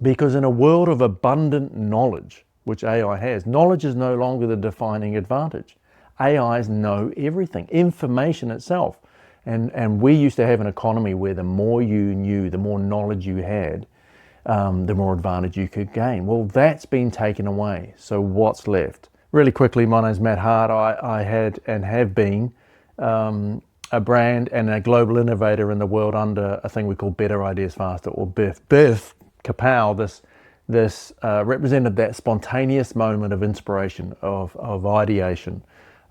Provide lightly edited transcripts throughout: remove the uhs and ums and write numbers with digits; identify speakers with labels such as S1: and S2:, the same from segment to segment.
S1: Because in a world of abundant knowledge, which AI has, knowledge is no longer the defining advantage. AIs know everything, information itself. And we used to have an economy where the more you knew, the more knowledge you had, the more advantage you could gain. Well, that's been taken away. So what's left? Really quickly, my name's Matt Hart. I had and have been a brand and a global innovator in the world under a thing we call Better Ideas Faster, or BIF. BIF, kapow, this represented that spontaneous moment of inspiration, of ideation,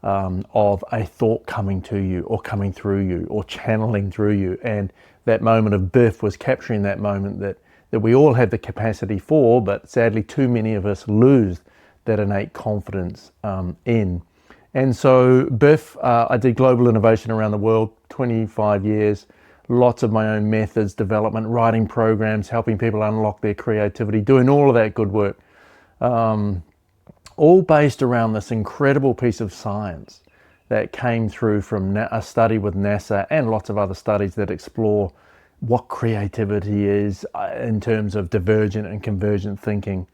S1: of a thought coming to you or coming through you or channeling through you. And that moment of BIF was capturing that moment that we all have the capacity for, but sadly too many of us lose that innate confidence in. And so BIF, I did global innovation around the world, 25 years, lots of my own methods, development, writing programs, helping people unlock their creativity, doing all of that good work. All based around this incredible piece of science that came through from a study with NASA and lots of other studies that explore what creativity is in terms of divergent and convergent thinking.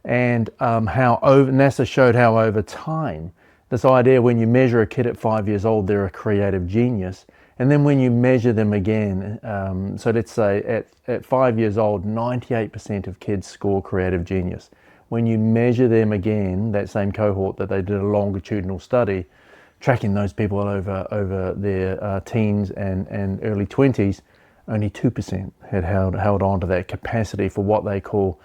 S1: And how NASA showed how over time, this idea when you measure a kid at 5 years old, they're a creative genius. And then when you measure them again, so let's say at 5 years old, 98% of kids score creative genius. When you measure them again, that same cohort that they did a longitudinal study, tracking those people over their teens and early 20s, only 2% had held on to that capacity for what they call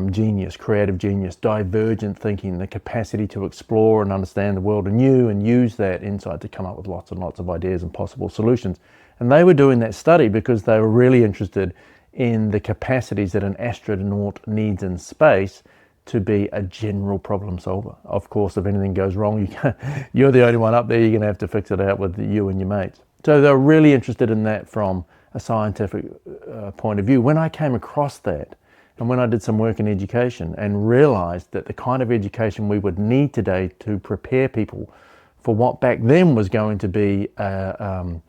S1: genius, creative genius, divergent thinking, the capacity to explore and understand the world anew and use that insight to come up with lots and lots of ideas and possible solutions. And they were doing that study because they were really interested in the capacities that an astronaut needs in space to be a general problem solver. Of course, if anything goes wrong, you're the only one up there, you're going to have to fix it out with you and your mates. So they're really interested in that from a scientific point of view. When I came across that, and when I did some work in education and realized that the kind of education we would need today to prepare people for what back then was going to be an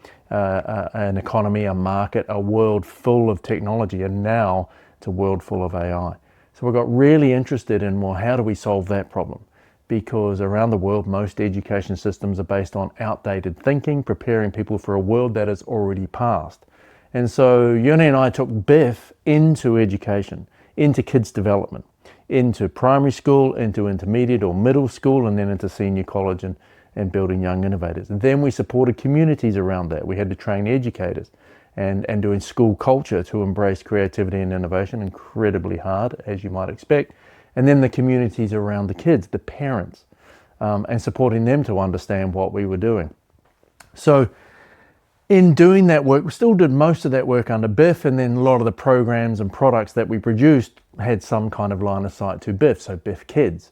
S1: economy, a market, a world full of technology, and now it's a world full of AI. So we got really interested in, well, how do we solve that problem? Because around the world, most education systems are based on outdated thinking, preparing people for a world that has already passed. And so Yoni and I took BIF into education, into kids' development, into primary school, into intermediate or middle school, and then into senior college and building young innovators. And then we supported communities around that. We had to train educators and doing school culture to embrace creativity and innovation, incredibly hard, as you might expect. And then the communities around the kids, the parents, and supporting them to understand what we were doing. So in doing that work, we still did most of that work under BIF, and then a lot of the programs and products that we produced had some kind of line of sight to BIF, so BIF Kids,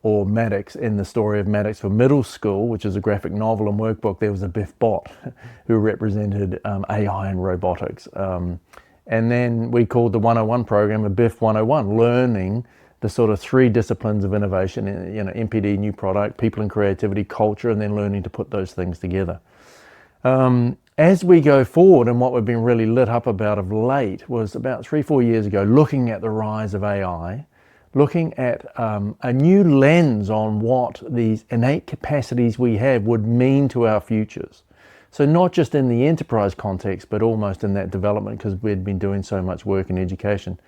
S1: or Maddox. In the story of Maddox for middle school, which is a graphic novel and workbook, there was a BIF bot who represented AI and robotics. And then we called the 101 program a BIF 101, learning the sort of 3 disciplines of innovation, MPD, new product, people and creativity, culture, and then learning to put those things together. As we go forward, and what we've been really lit up about of late was about 3-4 years ago, looking at the rise of AI, looking at a new lens on what these innate capacities we have would mean to our futures. So not just in the enterprise context, but almost in that development, because we'd been doing so much work in education.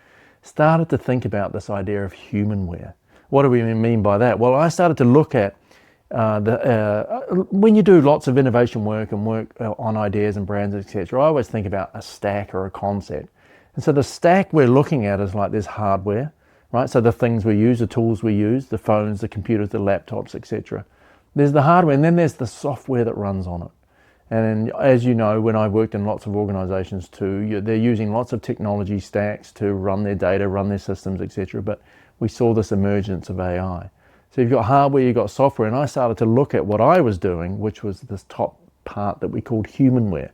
S1: Started to think about this idea of humanware. What do we mean by that? Well, I started to look at when you do lots of innovation work and work on ideas and brands, etc., I always think about a stack or a concept. And so the stack we're looking at is like this hardware, right? So the things we use, the tools we use, the phones, the computers, the laptops, etc. There's the hardware, and then there's the software that runs on it. And as you know, when I've worked in lots of organizations too, they're using lots of technology stacks to run their data, run their systems, etc. But we saw this emergence of AI. So you've got hardware, you've got software, and I started to look at what I was doing, which was this top part that we called Humanware.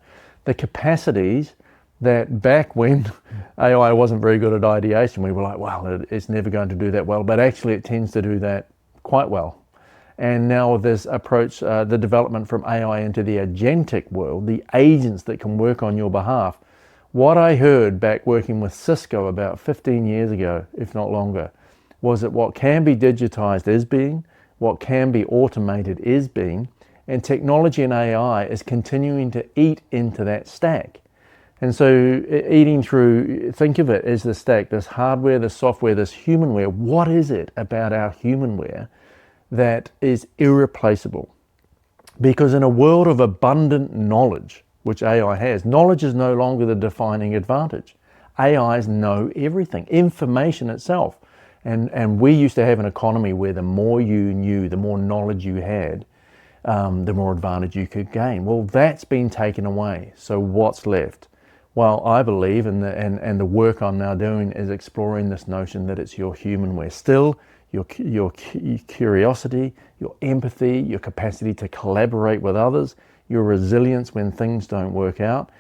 S1: The capacities that back when AI wasn't very good at ideation, we were like, well, it's never going to do that well, but actually it tends to do that quite well. And now with this approach, the development from AI into the agentic world, the agents that can work on your behalf, What I heard back working with Cisco about 15 years ago, if not longer, was that what can be digitized is being, what can be automated is being, and technology and AI is continuing to eat into that stack. And so eating through, think of it as the stack, this hardware, this software, this humanware. What is it about our humanware that is irreplaceable? Because in a world of abundant knowledge, which AI has, knowledge is no longer the defining advantage. AIs know everything, information itself. And we used to have an economy where the more you knew, the more knowledge you had, the more advantage you could gain. Well, that's been taken away. So what's left? Well, I believe, and the work I'm now doing is exploring this notion that it's your humanware. Still, your curiosity, your empathy, your capacity to collaborate with others, your resilience when things don't work out,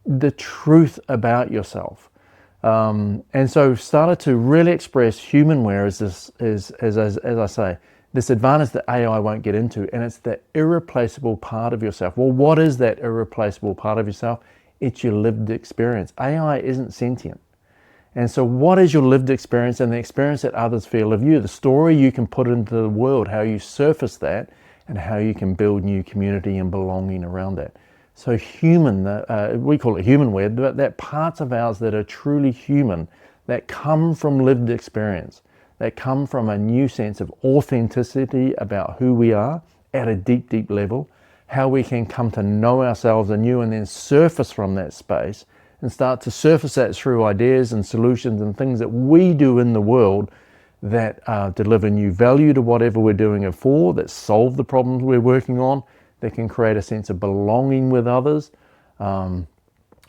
S1: the truth about yourself. And so started to really express humanware as this, as I say, this advantage that AI won't get into, and it's the irreplaceable part of yourself. Well, what is that irreplaceable part of yourself? It's your lived experience. AI isn't sentient. And so what is your lived experience and the experience that others feel of you? The story you can put into the world, how you surface that, and how you can build new community and belonging around that. So human, we call it humanware, but that parts of ours that are truly human, that come from lived experience, that come from a new sense of authenticity about who we are at a deep, deep level, how we can come to know ourselves anew and then surface from that space and start to surface that through ideas and solutions and things that we do in the world that deliver new value to whatever we're doing it for, that solve the problems we're working on, that can create a sense of belonging with others, and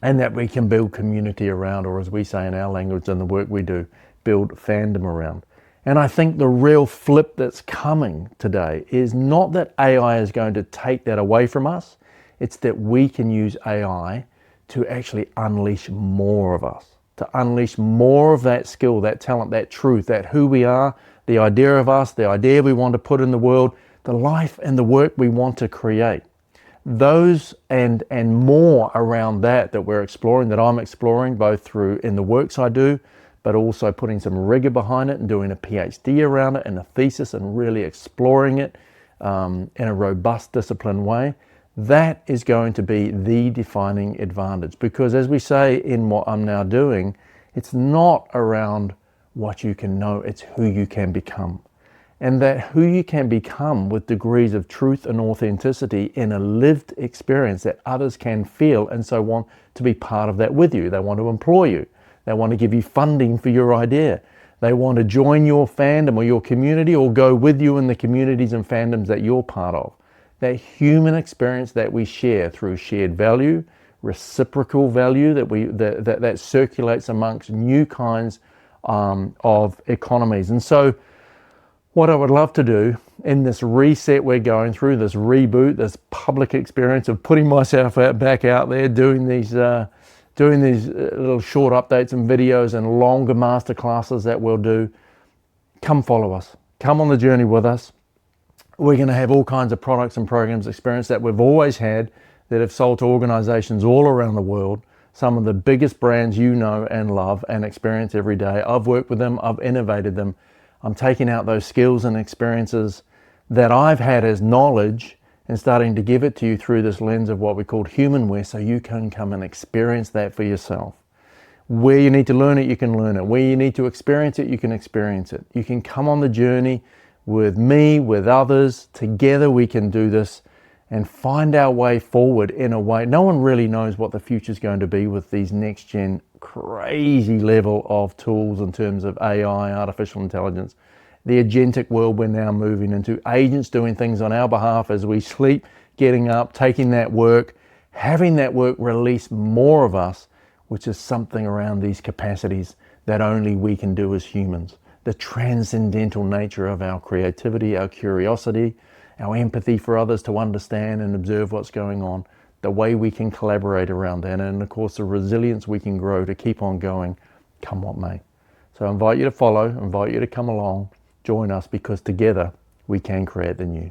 S1: that we can build community around, or as we say in our language and the work we do, build fandom around. And I think the real flip that's coming today is not that AI is going to take that away from us, it's that we can use AI to actually unleash more of us, to unleash more of that skill, that talent, that truth, that who we are, the idea of us, the idea we want to put in the world, the life and the work we want to create. Those and more around that we're exploring, that I'm exploring both through in the works I do, but also putting some rigor behind it and doing a PhD around it and a thesis and really exploring it in a robust, disciplined way. That is going to be the defining advantage, because as we say in what I'm now doing, it's not around what you can know, it's who you can become. And that who you can become with degrees of truth and authenticity in a lived experience that others can feel and so want to be part of that with you. They want to employ you. They want to give you funding for your idea. They want to join your fandom or your community or go with you in the communities and fandoms that you're part of. That human experience that we share through shared value, reciprocal value that circulates amongst new kinds of economies. And so what I would love to do in this reset we're going through, this reboot, this public experience of putting myself back out there, doing these little short updates and videos and longer masterclasses that we'll do, come follow us. Come on the journey with us. We're going to have all kinds of products and programs experience that we've always had that have sold to organizations all around the world. Some of the biggest brands you know and love and experience every day. I've worked with them. I've innovated them. I'm taking out those skills and experiences that I've had as knowledge and starting to give it to you through this lens of what we call humanware, so you can come and experience that for yourself. Where you need to learn it, you can learn it. Where you need to experience it, you can experience it. You can come on the journey with me, with others. Together we can do this and find our way forward in a way. No one really knows what the future is going to be with these next gen crazy level of tools in terms of AI, artificial intelligence, the agentic world we're now moving into, agents doing things on our behalf as we sleep, getting up, taking that work, having that work release more of us, which is something around these capacities that only we can do as humans. The transcendental nature of our creativity, our curiosity, our empathy for others to understand and observe what's going on, the way we can collaborate around that, and of course the resilience we can grow to keep on going, come what may. So I invite you to follow, I invite you to come along, join us, because together we can create the new.